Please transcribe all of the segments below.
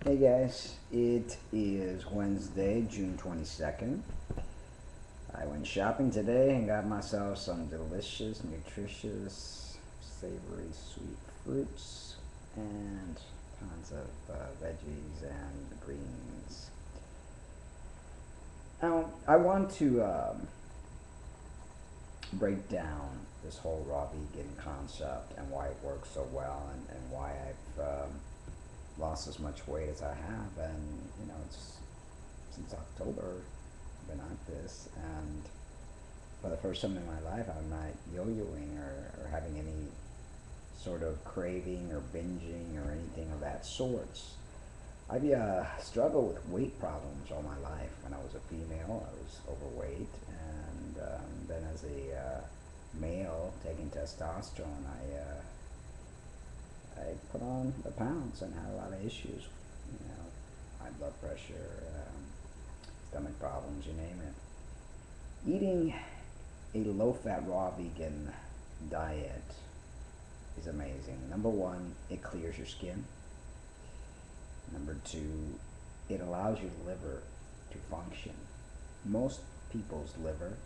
Hey guys, it is Wednesday, June 22nd. I went shopping today and got myself some delicious, nutritious, savory, sweet fruits and tons of veggies and greens. Now, I want to break down this whole raw vegan concept and why it works so well and why I've lost as much weight as I have. And, it's since October I've been at this. And for the first time in my life, I'm not yo-yoing or having any sort of craving or binging or anything of that sorts. I've struggled with weight problems all my life. When I was a female, I was overweight, and then as a male taking testosterone, I put on the pounds and had a lot of issues. High blood pressure, stomach problems, you name it. Eating a low-fat raw vegan diet is amazing. Number one, it clears your skin. Number two, it allows your liver to function. Most people's liver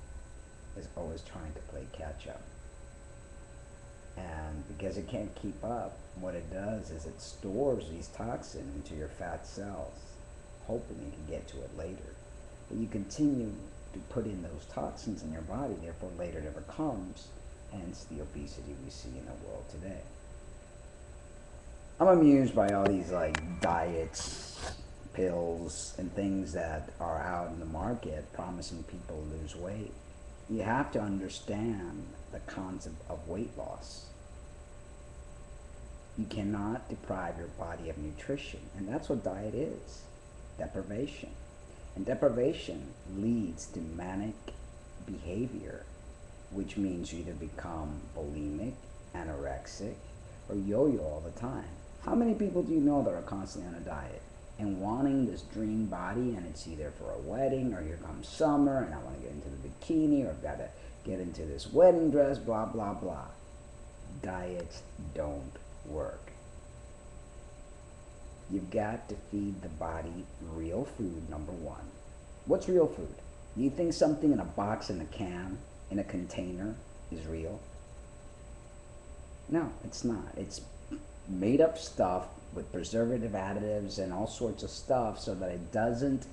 is always trying to play catch up. And because it can't keep up, what it does is it stores these toxins into your fat cells, hoping you can get to it later. But you continue to put in those toxins in your body, therefore later never comes, hence the obesity we see in the world today. I'm amused by all these like diets, pills, and things that are out in the market promising people to lose weight. You have to understand the concept of weight loss. You cannot deprive your body of nutrition, and that's what diet is, deprivation. And deprivation leads to manic behavior, which means you either become bulimic, anorexic, or yo-yo all the time. How many people do you know that are constantly on a diet and wanting this dream body, and it's either for a wedding or here comes summer and I want to get into the bikini or I've got to get into this wedding dress, blah, blah, blah. Diets don't work. You've got to feed the body real food, number one. What's real food? Do you think something in a box, in a can, in a container is real? No, it's not. It's made up stuff with preservative additives and all sorts of stuff so that it doesn't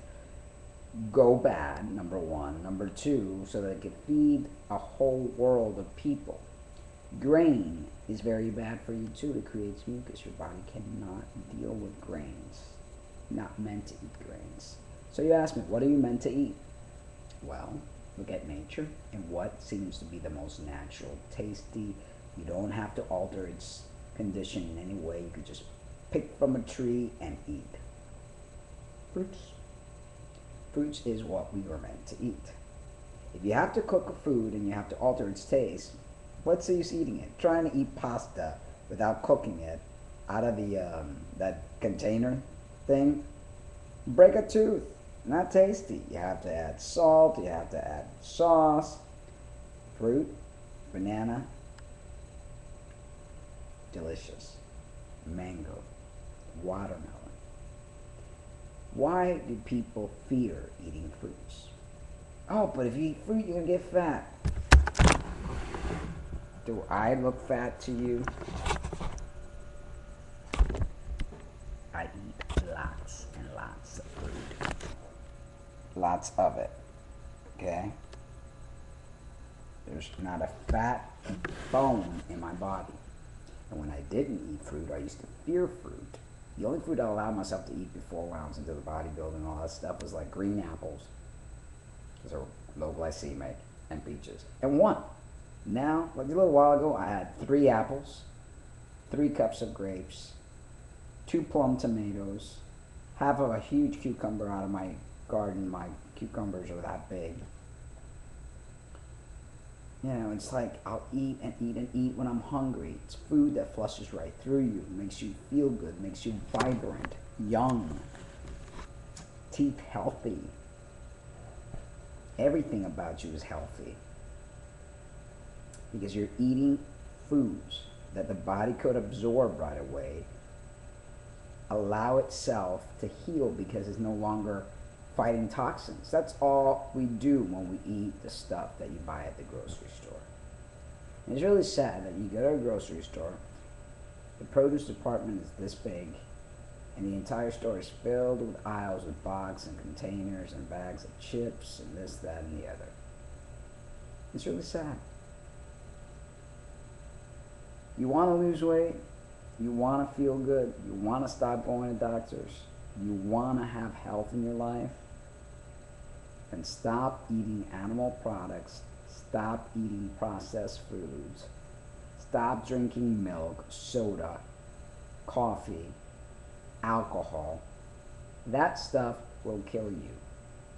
go bad, number one. Number two, so that it can feed a whole world of people. Grain is very bad for you too. It creates mucus. Your body cannot deal with grains. You're not meant to eat grains. So you ask me, what are you meant to eat? Well, look at nature and what seems to be the most natural, tasty. You don't have to alter its condition in any way. You could just pick from a tree and eat. Fruits. Fruits is what we were meant to eat. If you have to cook a food and you have to alter its taste, what's the use eating it? Trying to eat pasta without cooking it out of the that container thing, break a tooth. Not tasty. You have to add salt. You have to add sauce. Fruit, banana, delicious. Mango, watermelon. Why do people fear eating fruits? Oh, but if you eat fruit, you're going to get fat. Do I look fat to you? I eat lots and lots of fruit. Lots of it. Okay? There's not a fat bone in my body. And when I didn't eat fruit, I used to fear fruit. The only fruit I allowed myself to eat before when I was into the bodybuilding and all that stuff was like green apples, because they're low glycemic, and peaches. And one. Now, like a little while ago, I had 3 apples, 3 cups of grapes, 2 plum tomatoes, half of a huge cucumber out of my garden. My cucumbers are that big. It's like I'll eat and eat and eat when I'm hungry. It's food that flushes right through you, makes you feel good, makes you vibrant, young, teeth healthy. Everything about you is healthy because you're eating foods that the body could absorb right away, allow itself to heal because it's no longer fighting toxins. That's all we do when we eat the stuff that you buy at the grocery store. And it's really sad that you go to a grocery store, the produce department is this big, and the entire store is filled with aisles with boxes and containers and bags of chips and this, that, and the other. It's really sad. You want to lose weight, you want to feel good, you want to stop going to doctors, you want to have health in your life, then stop eating animal products, stop eating processed foods, stop drinking milk, soda, coffee, alcohol. That stuff will kill you.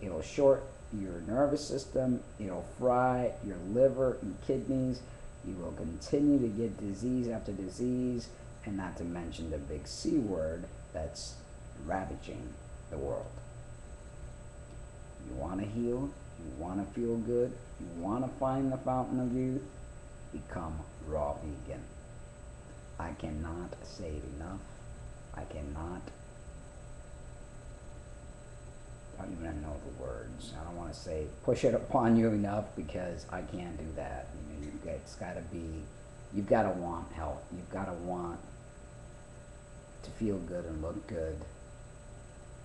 It'll short your nervous system, it'll fry your liver and kidneys, you will continue to get disease after disease, and not to mention the big C word that's ravaging the world. You want to heal, you want to feel good, you want to find the fountain of youth, become raw vegan. I cannot say it enough. I don't even know the words. I don't want to say push it upon you enough because I can't do that. You know, it's got to be, you've got to want health. You've got to want to feel good and look good.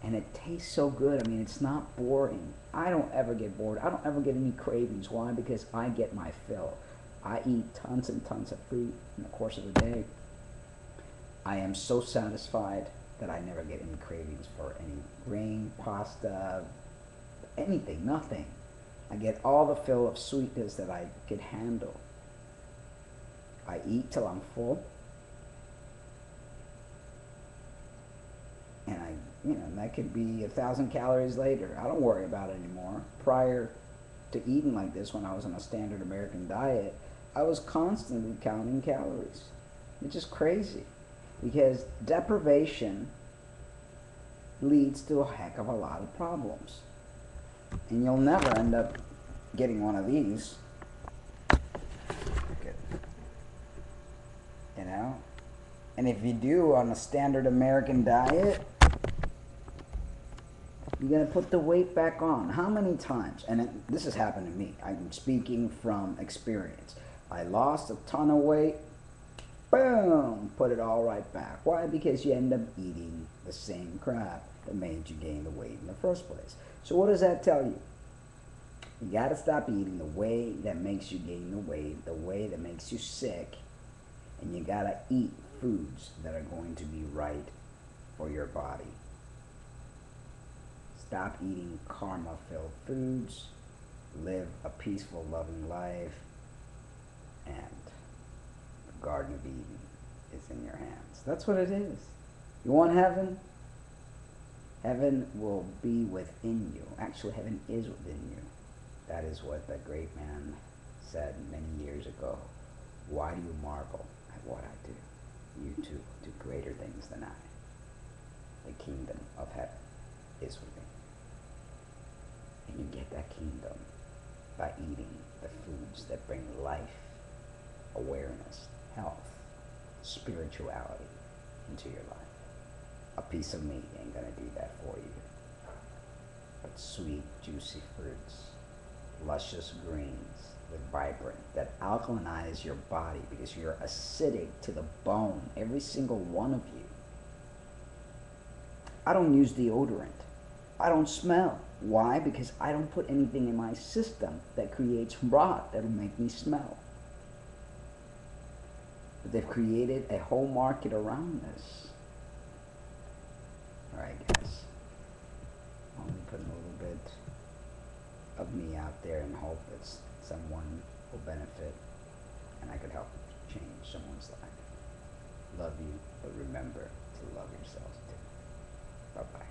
And it tastes so good. I mean, it's not boring. I don't ever get bored. I don't ever get any cravings. Why? Because I get my fill. I eat tons and tons of fruit in the course of the day. I am so satisfied that I never get any cravings for any grain, pasta, anything, nothing. I get all the fill of sweetness that I could handle. I eat till I'm full. And that could be 1,000 calories later. I don't worry about it anymore. Prior to eating like this, when I was on a standard American diet, I was constantly counting calories. It's just crazy. Because deprivation leads to a heck of a lot of problems. And you'll never end up getting one of these. Good. You know? And if you do on a standard American diet, you're going to put the weight back on. How many times? And this has happened to me. I'm speaking from experience. I lost a ton of weight. Boom! Put it all right back. Why? Because you end up eating the same crap that made you gain the weight in the first place. So what does that tell you? You got to stop eating the way that makes you gain the way that makes you sick, and you got to eat foods that are going to be right for your body. Stop eating karma-filled foods, live a peaceful, loving life, and the Garden of Eden is in your hands. That's what it is. You want heaven? Heaven will be within you. Actually, heaven is within you. That is what the great man said many years ago. Why do you marvel at what I do? You too do greater things than I. The kingdom of heaven is within you. And you get that kingdom by eating the foods that bring life, awareness, health, spirituality into your life. A piece of meat ain't gonna do that for you. But sweet, juicy fruits, luscious greens with vibrant, that alkalinize your body because you're acidic to the bone, every single one of you. I don't use deodorant. I don't smell. Why? Because I don't put anything in my system that creates rot that'll make me smell. But they've created a whole market around this. Alright guys, I'm only putting a little bit of me out there and hope that someone will benefit and I could help change someone's life. Love you, but remember to love yourselves too. Bye-bye.